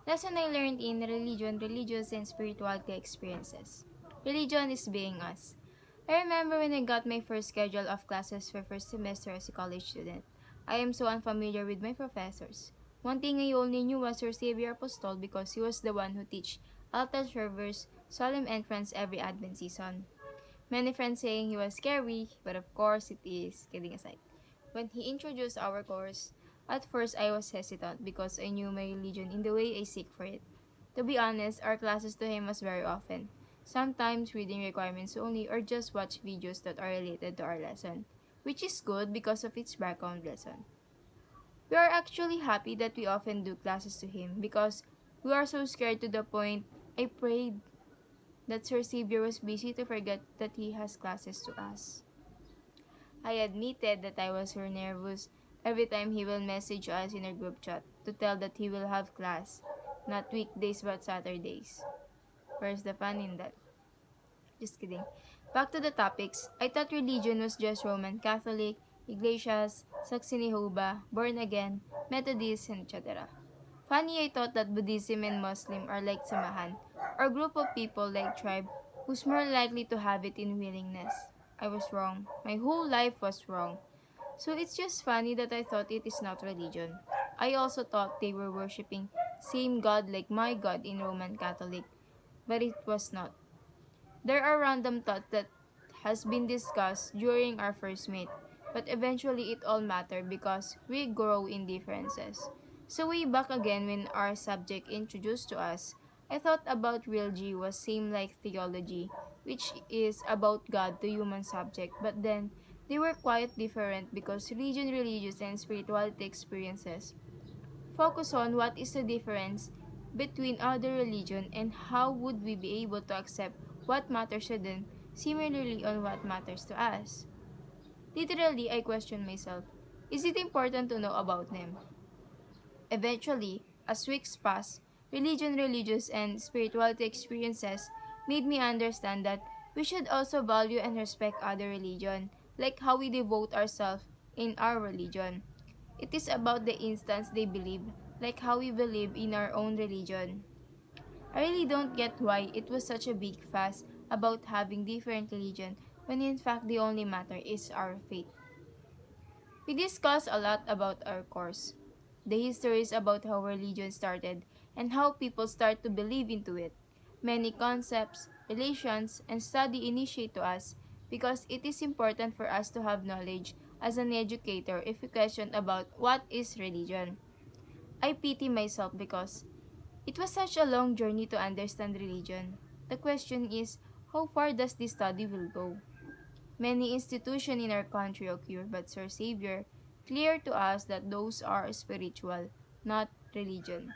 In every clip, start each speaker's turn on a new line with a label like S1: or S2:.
S1: Lesson I learned in religion, religious, and spirituality experiences. Religion is being us. I remember when I got my first schedule of classes for first semester as a college student. I am so unfamiliar with my professors. One thing I only knew was our Savior Apostol because he was the one who teach altar servers solemn entrance every Advent season. Many friends saying he was scary, but of course it is, kidding aside. When he introduced our course, at first I was hesitant because I knew my religion in the way I seek for it. To be honest, our classes to him was very often. Sometimes reading requirements only or just watch videos that are related to our lesson, which is good because of its background lesson. We are actually happy that we often do classes to him because we are so scared to the point I prayed that Sir Xavier was busy to forget that he has classes to us. I admitted that I was so nervous every time he will message us in our group chat to tell that he will have class, not weekdays but Saturdays. Where's the fun in that? Just kidding. Back to the topics. I thought religion was just Roman Catholic, Iglesias, Saxony Jehovah, Born Again, Methodist, and etc. Funny, I thought that Buddhism and Muslim are like samahan, or group of people like tribe, who's more likely to have it in willingness. I was wrong. My whole life was wrong. So it's just funny that I thought it is not religion. I also thought they were worshipping same God like my God in Roman Catholic, but it was not. There are random thoughts that has been discussed during our first meet, but eventually it all mattered because we grow in differences. So way back again when our subject introduced to us, I thought about real G was same like theology, which is about God to human subject, but then they were quite different because religion, religious, and spirituality experiences focus on what is the difference between other religion and how would we be able to accept what matters to them similarly on what matters to us. Literally, I question myself, is it important to know about them? Eventually, as weeks passed, religion, religious, and spirituality experiences made me understand that we should also value and respect other religion, like how we devote ourselves in our religion. It is about the instance they believe, like how we believe in our own religion. I really don't get why it was such a big fuss about having different religion when in fact the only matter is our faith. We discuss a lot about our course, the histories about how religion started and how people start to believe into it. Many concepts, relations, and study initiate to us because it is important for us to have knowledge as an educator if we question about what is religion. I pity myself because it was such a long journey to understand religion. The question is, how far does this study will go? Many institutions in our country occur, but Sir Savior clear to us that those are spiritual, not religion.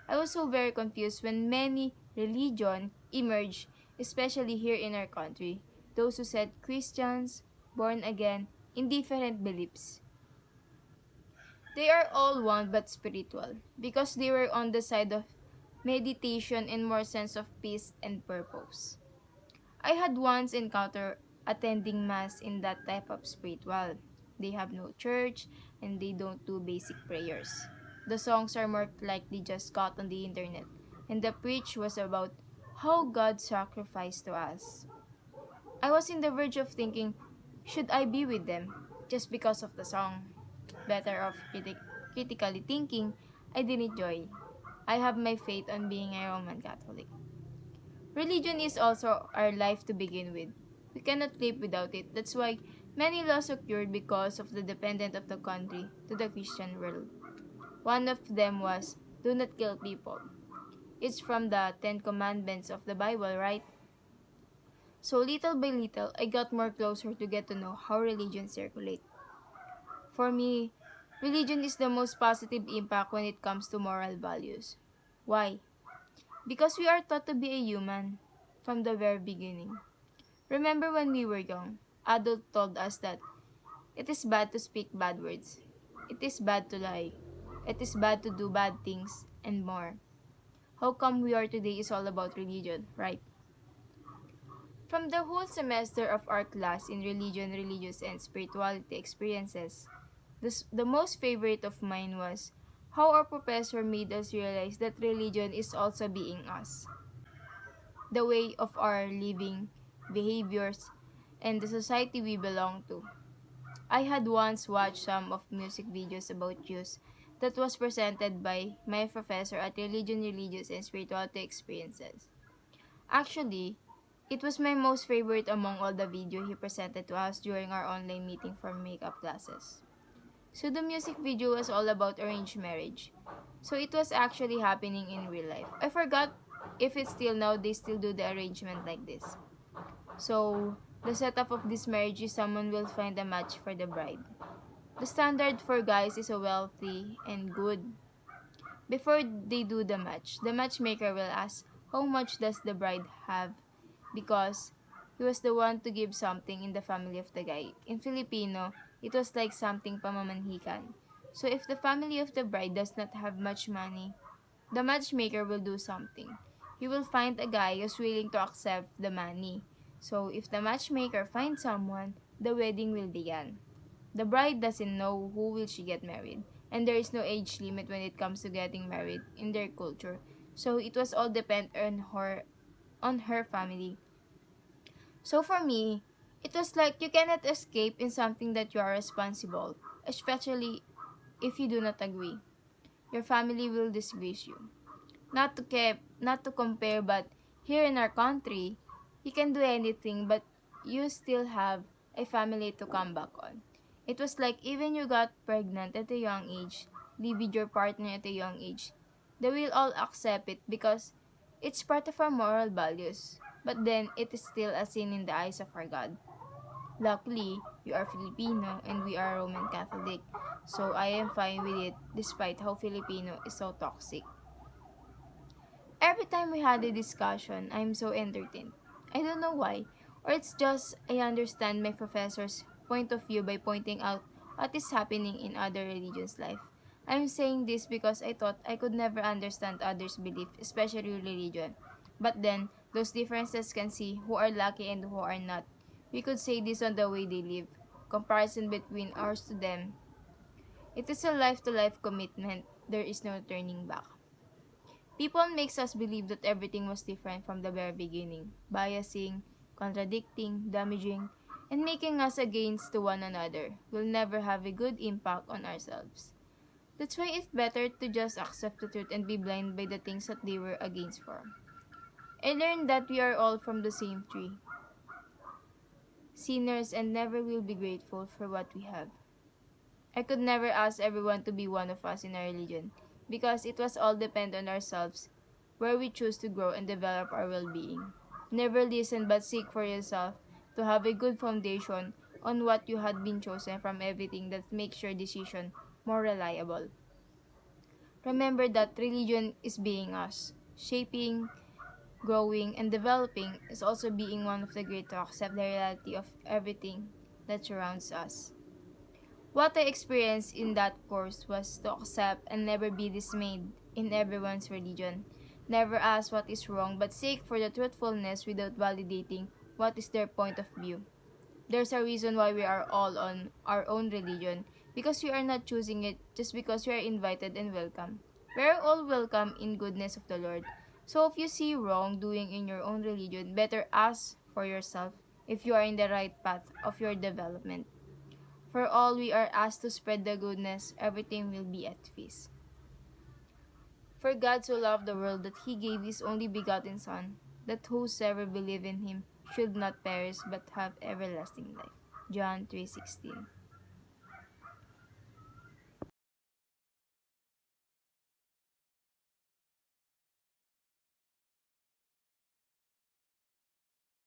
S1: I was so very confused when many religion emerged, especially here in our country. Those who said Christians, born again, in different beliefs. They are all one but spiritual, because they were on the side of meditation and more sense of peace and purpose. I had once encountered attending mass in that type of spiritual. They have no church and they don't do basic prayers. The songs are more likely just got on the internet, and the preach was about how God sacrificed to us. I was in the verge of thinking, should I be with them just because of the song? Better off critically thinking, I didn't join. I have my faith on being a Roman Catholic. Religion is also our life to begin with. We cannot live without it. That's why many laws occurred because of the dependence of the country to the Christian world. One of them was, do not kill people. It's from the Ten Commandments of the Bible, right? So little by little, I got more closer to get to know how religion circulate. For me, religion is the most positive impact when it comes to moral values. Why? Because we are taught to be a human from the very beginning. Remember when we were young, adults told us that it is bad to speak bad words, it is bad to lie, it is bad to do bad things, and more. How come we are today is all about religion, right? From the whole semester of our class in religion, religious, and spirituality experiences, the most favorite of mine was how our professor made us realize that religion is also being us, the way of our living, behaviors, and the society we belong to. I had once watched some of music videos about Jews that was presented by my professor at Religion, Religious, and Spirituality Experiences. Actually, it was my most favorite among all the video he presented to us during our online meeting for makeup classes. So the music video was all about arranged marriage. So it was actually happening in real life. I forgot if it's still now they still do the arrangement like this. So the setup of this marriage is someone will find a match for the bride. The standard for guys is a wealthy and good. Before they do the match, the matchmaker will ask how much does the bride have because he was the one to give something in the family of the guy. In Filipino, it was like something pamamanhikan. So if the family of the bride does not have much money, the matchmaker will do something. He will find a guy who's willing to accept the money. So if the matchmaker finds someone, the wedding will begin. The bride doesn't know who will she get married, and there is no age limit when it comes to getting married in their culture. So it was all depend on her family. So for me, it was like you cannot escape in something that you are responsible, especially if you do not agree. Your family will disgrace you. Not to compare, but here in our country, you can do anything, but you still have a family to come back on. It was like even you got pregnant at a young age, live with your partner at a young age, they will all accept it because it's part of our moral values. But then it is still a sin in the eyes of our God. Luckily, we are Filipino and we are Roman Catholic, so I am fine with it despite how Filipino is so toxic. Every time we had a discussion, I'm so entertained. I don't know why, or it's just I understand my professor's point of view by pointing out what is happening in other religions' life. I'm saying this because I thought I could never understand others' belief, especially religion. But then, those differences can see who are lucky and who are not. We could say this on the way they live. Comparison between ours to them. It is a life-to-life commitment. There is no turning back. People makes us believe that everything was different from the very beginning, biasing, contradicting, damaging, and making us against to one another will never have a good impact on ourselves. That's why it's better to just accept the truth and be blind by the things that they were against for. I learned that we are all from the same tree, sinners and never will be grateful for what we have. I could never ask everyone to be one of us in our religion because it was all depend on ourselves where we choose to grow and develop our well-being. Never listen but seek for yourself to have a good foundation on what you had been chosen from everything that makes your decision more reliable. Remember that religion is being us. Shaping, growing, and developing is also being one of the great to accept the reality of everything that surrounds us. What I experienced in that course was to accept and never be dismayed in everyone's religion. Never ask what is wrong, but seek for the truthfulness without validating what is their point of view. There's a reason why we are all on our own religion, because we are not choosing it just because we are invited and welcome. We are all welcome in goodness of the Lord. So if you see wrongdoing in your own religion, better ask for yourself if you are in the right path of your development. For all we are asked to spread the goodness, everything will be at peace. For God so loved the world that he gave his only begotten Son, that whosoever believe in him should not perish but have everlasting life. John 3:16.